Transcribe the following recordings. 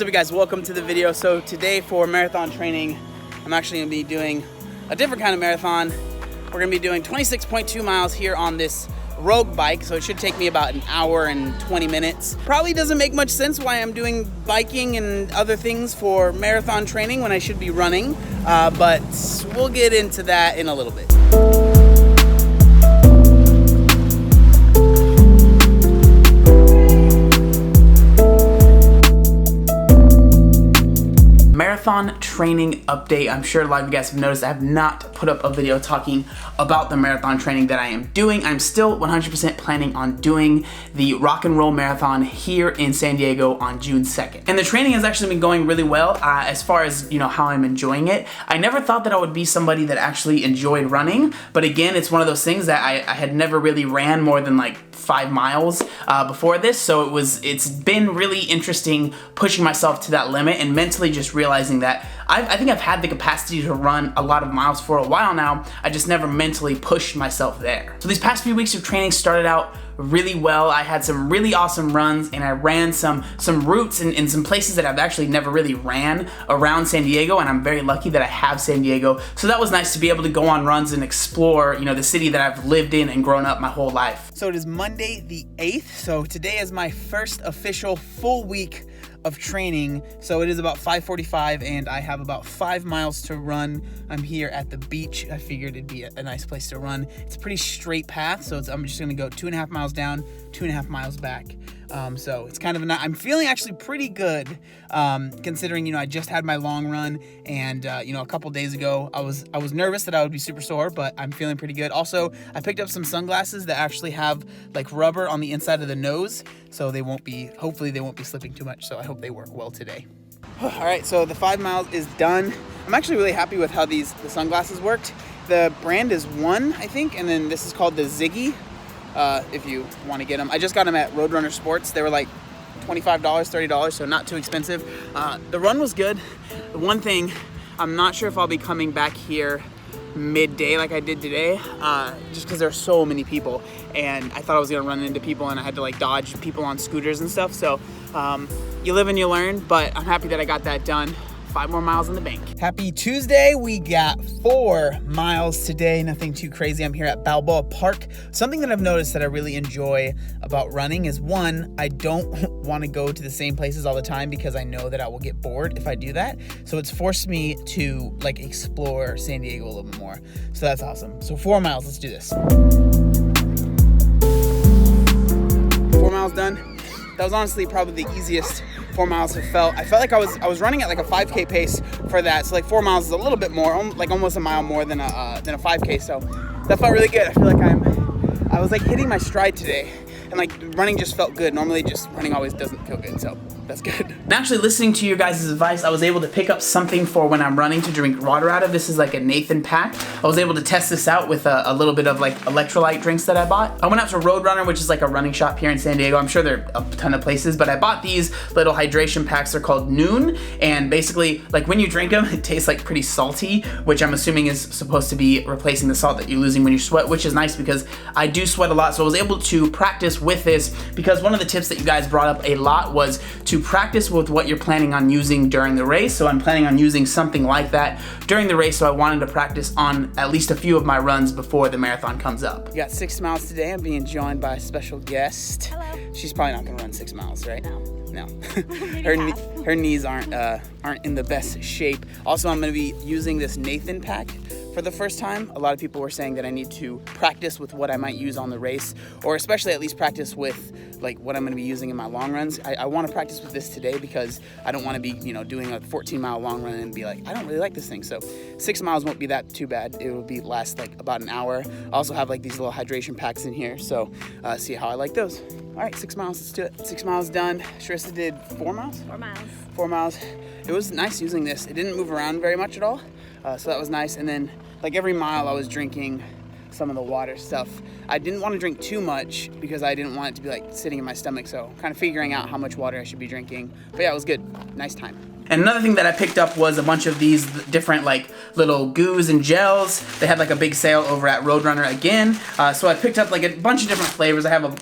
up, you guys? Welcome to the video. So today for marathon training, I'm actually going to be doing a different kind of marathon. We're going to be doing 26.2 miles here on this Rogue bike, so it should take me about an hour and 20 minutes. Probably doesn't make much sense why I'm doing biking and other things for marathon training when I should be running, but we'll get into that in a little bit. Marathon training update. I'm sure a lot of you guys have noticed I have not put up a video talking about the marathon training that I am doing. I'm still 100% planning on doing the Rock and Roll Marathon here in San Diego on June 2nd. And the training has actually been going really well as far as, you know, how I'm enjoying it. I never thought that I would be somebody that actually enjoyed running, but again, it's one of those things that I had never really ran more than like 5 miles before this, so it's been really interesting pushing myself to that limit and mentally just realizing that I think I've had the capacity to run a lot of miles for a while now. I just never mentally pushed myself there. So these past few weeks of training started out really well. I had some really awesome runs, and I ran some routes in some places that I've actually never really ran around San Diego, and I'm very lucky that I have San Diego. So that was nice to be able to go on runs and explore, you know, the city that I've lived in and grown up my whole life. So it is Monday the 8th, so today is my first official full week of training. So it is about 5:45 and I have about 5 miles to run. I'm here at the beach. I figured it'd be a nice place to run. It's a pretty straight path, so I'm just gonna go 2.5 miles down, 2.5 miles back. So it's kind of I'm feeling actually pretty good, considering, you know, I just had my long run, and you know, a couple days ago I was nervous that I would be super sore, but I'm feeling pretty good. Also, I picked up some sunglasses that actually have like rubber on the inside of the nose, so hopefully they won't be slipping too much. So I hope they work well today. All right, so the 5 miles is done. I'm actually really happy with how the sunglasses worked. The brand is One, I think, and then this is called the Ziggy. If you want to get them. I just got them at Roadrunner Sports. They were like $25, $30, so not too expensive. The run was good. The one thing, I'm not sure if I'll be coming back here midday like I did today, just because there are so many people, and I thought I was gonna run into people and I had to like dodge people on scooters and stuff. So you live and you learn, but I'm happy that I got that done. 5 more miles in the bank. Happy Tuesday. We got 4 miles today. Nothing too crazy. I'm here at Balboa Park. Something that I've noticed that I really enjoy about running is, one, I don't want to go to the same places all the time because I know that I will get bored if I do that. So it's forced me to like explore San Diego a little bit more. So that's awesome. So 4 miles. Let's do this. 4 miles done. That was honestly probably the easiest 4 miles have felt. I felt like I was running at like a 5K pace for that. So like 4 miles is a little bit more, like almost a mile more than a 5K. So that felt really good. I feel like I was like hitting my stride today, and like running just felt good. Normally just running always doesn't feel good, so that's good. And actually, listening to your guys' advice, I was able to pick up something for when I'm running to drink water out of. This is like a Nathan pack. I was able to test this out with a little bit of like electrolyte drinks that I bought. I went out to Roadrunner, which is like a running shop here in San Diego. I'm sure there are a ton of places, but I bought these little hydration packs. They're called Noon, and basically, like when you drink them, it tastes like pretty salty, which I'm assuming is supposed to be replacing the salt that you're losing when you sweat, which is nice because I do sweat a lot. So I was able to practice with this, because one of the tips that you guys brought up a lot was to practice with what you're planning on using during the race. So I'm planning on using something like that during the race, so I wanted to practice on at least a few of my runs before the marathon comes up. We got 6 miles today. I'm being joined by a special guest. Hello. She's probably not gonna run 6 miles, right? No. Maybe her knees aren't in the best shape. Also, I'm gonna be using this Nathan pack for the first time. A lot of people were saying that I need to practice with what I might use on the race, or especially at least practice with like what I'm going to be using in my long runs. I want to practice with this today because I don't want to be, you know, doing a 14-mile long run and be like, I don't really like this thing. So 6 miles won't be that too bad. It will be last like about an hour. I also have like these little hydration packs in here, so see how I like those. All right, 6 miles, let's do it. 6 miles done. Sharissa did 4 miles? 4 miles. 4 miles. It was nice using this. It didn't move around very much at all, so that was nice. And then like every mile I was drinking some of the water stuff. I didn't want to drink too much because I didn't want it to be like sitting in my stomach, so kind of figuring out how much water I should be drinking. But yeah, it was good. Nice time. And another thing that I picked up was a bunch of these different like little goos and gels. They had like a big sale over at Roadrunner again. So I picked up like a bunch of different flavors. I have a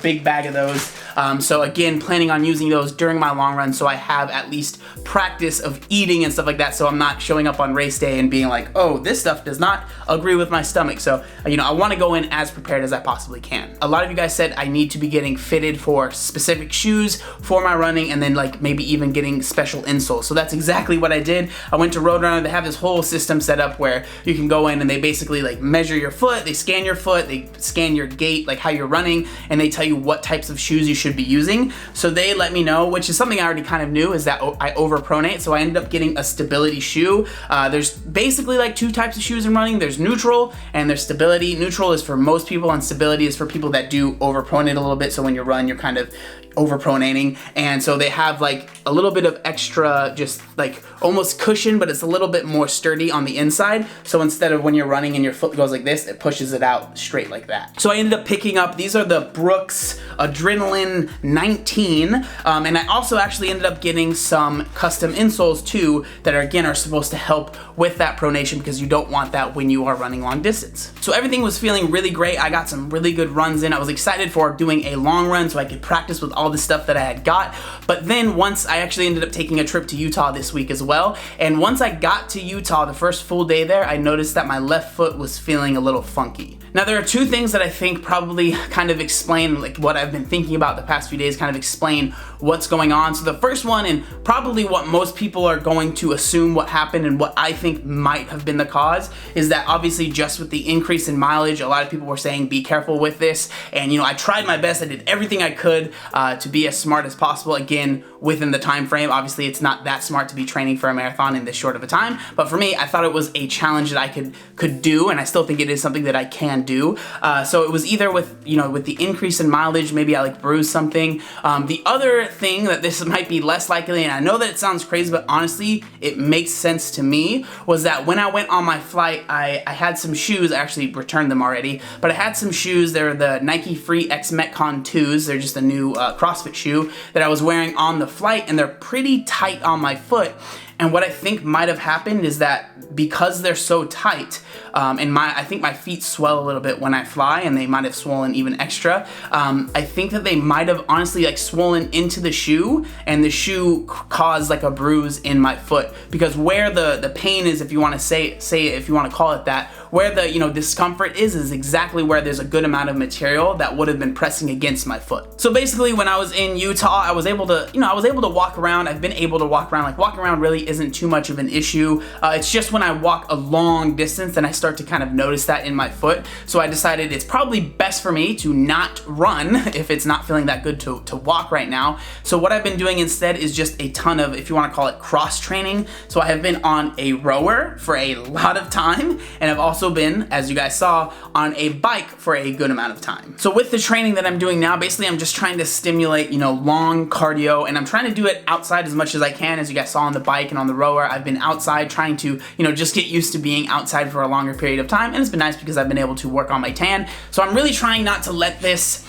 big bag of those. So again, planning on using those during my long run so I have at least practice of eating and stuff like that, so I'm not showing up on race day and being like, oh, this stuff does not agree with my stomach. So, I want to go in as prepared as I possibly can. A lot of you guys said I need to be getting fitted for specific shoes for my running, and then like maybe even getting special insoles. So that's exactly what I did. I went to Roadrunner. They have this whole system set up where you can go in and they basically like measure your foot, they scan your foot, they scan your gait, like how you're running, and they tell you what types of shoes you should be using. So they let me know, which is something I already kind of knew, is that I overpronate. So I ended up getting a stability shoe. There's basically like two types of shoes in running. There's neutral and there's stability. Neutral is for most people and stability is for people that do overpronate a little bit. So when you run, you're kind of overpronating, and so they have like a little bit of extra, just like almost cushion, but it's a little bit more sturdy on the inside. So instead of when you're running and your foot goes like this, it pushes it out straight like that. So I ended up picking up, these are the Brooks Adrenaline 19, and I also actually ended up getting some custom insoles too that are, again, are supposed to help with that pronation, because you don't want that when you are running long distance. So everything was feeling really great. I got some really good runs in. I was excited for doing a long run so I could practice with all the stuff that I had got. But then once I actually ended up taking a trip to Utah this week as well, and once I got to Utah, the first full day there, I noticed that my left foot was feeling a little funky. Now there are two things that I think probably kind of explain like what I've been thinking about the past few days, kind of explain what's going on. So the first one, and probably what most people are going to assume what happened and what I think might have been the cause, is that obviously just with the increase in mileage, a lot of people were saying be careful with this, and I tried my best. I did everything I could to be as smart as possible, again within the time frame. Obviously it's not that smart to be training for a marathon in this short of a time, but for me, I thought it was a challenge that I could do, and I still think it is something that I can do. So it was either with with the increase in mileage, maybe I like bruised something. The other thing that this might be less likely, and I know that it sounds crazy, but honestly it makes sense to me, was that when I went on my flight, I had some shoes. I actually returned them already, but I had some shoes. They're the Nike Free X Metcon 2s. They're just a new CrossFit shoe that I was wearing on the flight, and they're pretty tight on my foot. And what I think might have happened is that because they're so tight, and I think my feet swell a little bit when I fly, and they might have swollen even extra. I think that they might have honestly like swollen into the shoe, and the shoe caused like a bruise in my foot, because where the pain is, if you want to say it, if you want to call it that, where the discomfort is exactly where there's a good amount of material that would have been pressing against my foot. So basically, when I was in Utah, I was able to walk around. I've been able to walk around. Like walking around really isn't too much of an issue. It's just when I walk a long distance, then I start to kind of notice that in my foot. So I decided it's probably best for me to not run if it's not feeling that good to walk right now. So what I've been doing instead is just a ton of, if you want to call it, cross training. So I have been on a rower for a lot of time, and I've also been, as you guys saw, on a bike for a good amount of time. So with the training that I'm doing now, basically I'm just trying to stimulate, long cardio, and I'm trying to do it outside as much as I can. As you guys saw on the bike and on the rower, I've been outside trying to, just get used to being outside for a longer period of time, and it's been nice because I've been able to work on my tan. So I'm really trying not to let this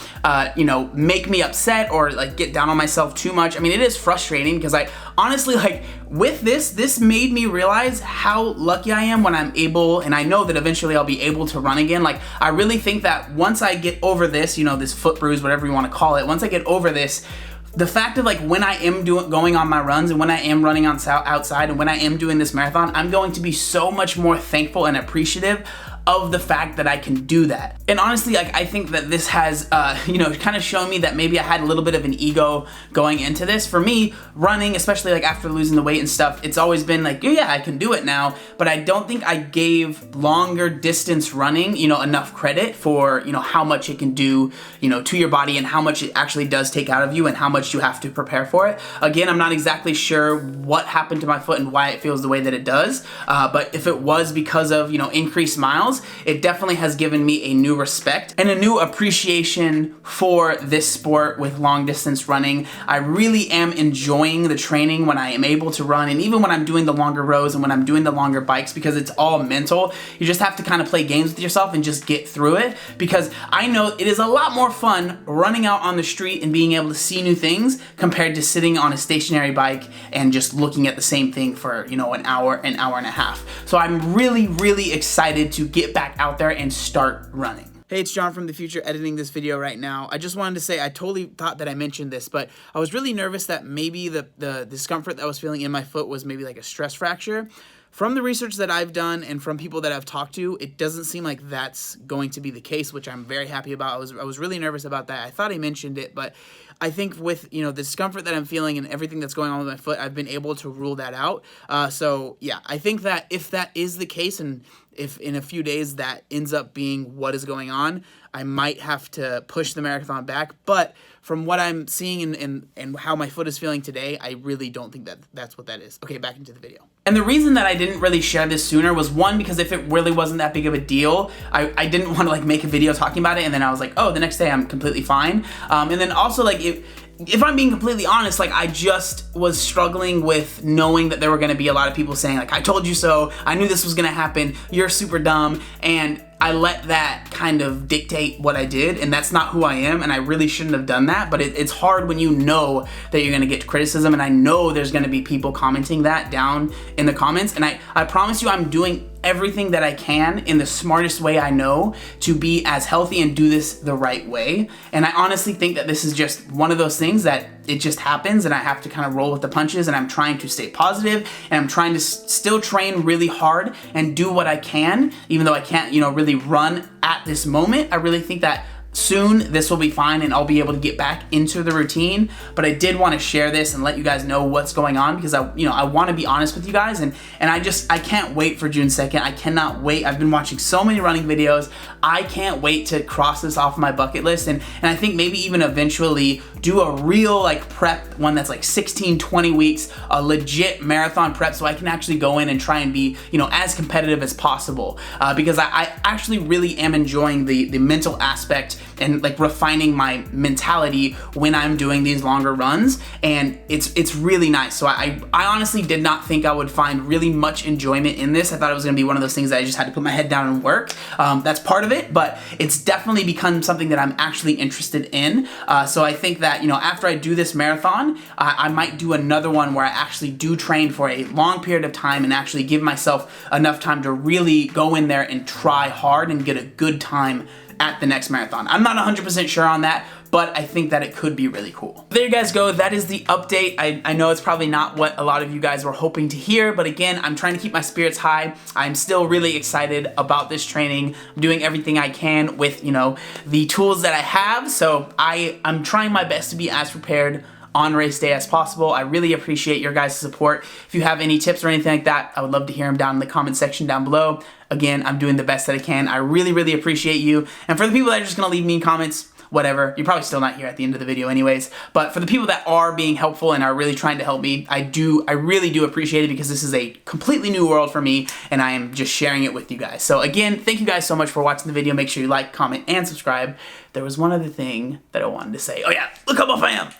make me upset or like get down on myself too much. I mean, it is frustrating because I honestly, like, with this made me realize how lucky I am when I'm able, and I know that eventually I'll be able to run again. Like, I really think that once I get over this, this foot bruise, whatever you want to call it, once I get over this, the fact of like when I am going on my runs and when I am running outside and when I am doing this marathon, I'm going to be so much more thankful and appreciative of the fact that I can do that. And honestly, like, I think that this has, kind of shown me that maybe I had a little bit of an ego going into this. For me, running, especially like after losing the weight and stuff, it's always been like, yeah, I can do it now. But I don't think I gave longer distance running, enough credit for, how much it can do, to your body, and how much it actually does take out of you and how much you have to prepare for it. Again, I'm not exactly sure what happened to my foot and why it feels the way that it does. But if it was because of, increased miles, it definitely has given me a new respect and a new appreciation for this sport with long distance running. I really am enjoying the training when I am able to run, and even when I'm doing the longer rows and when I'm doing the longer bikes, because it's all mental. You just have to kind of play games with yourself and just get through it, because I know it is a lot more fun running out on the street and being able to see new things compared to sitting on a stationary bike and just looking at the same thing for, an hour and a half. So I'm really, really excited to get back out there and start running. Hey, it's John from the future editing this video right now. I just wanted to say I totally thought that I mentioned this, but I was really nervous that maybe the discomfort that I was feeling in my foot was maybe like a stress fracture. From the research that I've done and from people that I've talked to, it doesn't seem like that's going to be the case, which I'm very happy about. I was really nervous about that. I thought I mentioned it, but I think with, you know, the discomfort that I'm feeling and everything that's going on with my foot, I've been able to rule that out. So yeah, I think that if that is the case, and if in a few days that ends up being what is going on, I might have to push the marathon back. But from what I'm seeing and how my foot is feeling today, I really don't think that that's what that is. Okay, back into the video. And the reason that I didn't really share this sooner was, one, because if it really wasn't that big of a deal, I didn't want to like make a video talking about it, and then I was like, oh, the next day I'm completely fine. And then also, like, if I'm being completely honest, like, I just was struggling with knowing that there were going to be a lot of people saying, like, I told you so, I knew this was going to happen, you're super dumb, and I let that kind of dictate what I did, and that's not who I am, and I really shouldn't have done that. But it's hard when you know that you're gonna get criticism, and I know there's gonna be people commenting that down in the comments, and I promise you I'm doing everything that I can in the smartest way I know to be as healthy and do this the right way. And I honestly think that this is just one of those things that it just happens, and I have to kind of roll with the punches, and I'm trying to stay positive, and I'm trying to still train really hard and do what I can, even though I can't, you know, really run at this moment. I really think that soon this will be fine and I'll be able to get back into the routine. But I did want to share this and let you guys know what's going on, because I want to be honest with you guys, and I can't wait for June 2nd. I cannot wait. I've been watching so many running videos. I can't wait to cross this off my bucket list, and I think maybe even eventually do a real like prep one that's like 16-20 weeks, a legit marathon prep, so I can actually go in and try and be, you know, as competitive as possible, because I actually really am enjoying the mental aspect and like refining my mentality when I'm doing these longer runs, and it's really nice. So I honestly did not think I would find really much enjoyment in this. I thought it was gonna be one of those things that I just had to put my head down and work. That's part of it, but it's definitely become something that I'm actually interested in. So I think that, you know, after I do this marathon, I might do another one where I actually do train for a long period of time and actually give myself enough time to really go in there and try hard and get a good time at the next marathon. I'm not 100% sure on that, but I think that it could be really cool. There you guys go. That is the update. I know it's probably not what a lot of you guys were hoping to hear, but again, I'm trying to keep my spirits high. I'm still really excited about this training. I'm doing everything I can with, you know, the tools that I have. So I'm trying my best to be as prepared on race day as possible. I really appreciate your guys' support. If you have any tips or anything like that, I would love to hear them down in the comment section down below. Again, I'm doing the best that I can. I really, really appreciate you. And for the people that are just gonna leave me comments, whatever, you're probably still not here at the end of the video anyways, but for the people that are being helpful and are really trying to help me, I really do appreciate it, because this is a completely new world for me and I am just sharing it with you guys. So again, thank you guys so much for watching the video. Make sure you like, comment, and subscribe. There was one other thing that I wanted to say. Oh yeah, look how buff I am.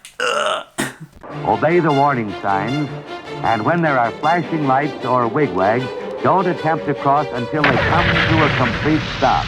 Obey the warning signs, and when there are flashing lights or wigwags, don't attempt to cross until they come to a complete stop.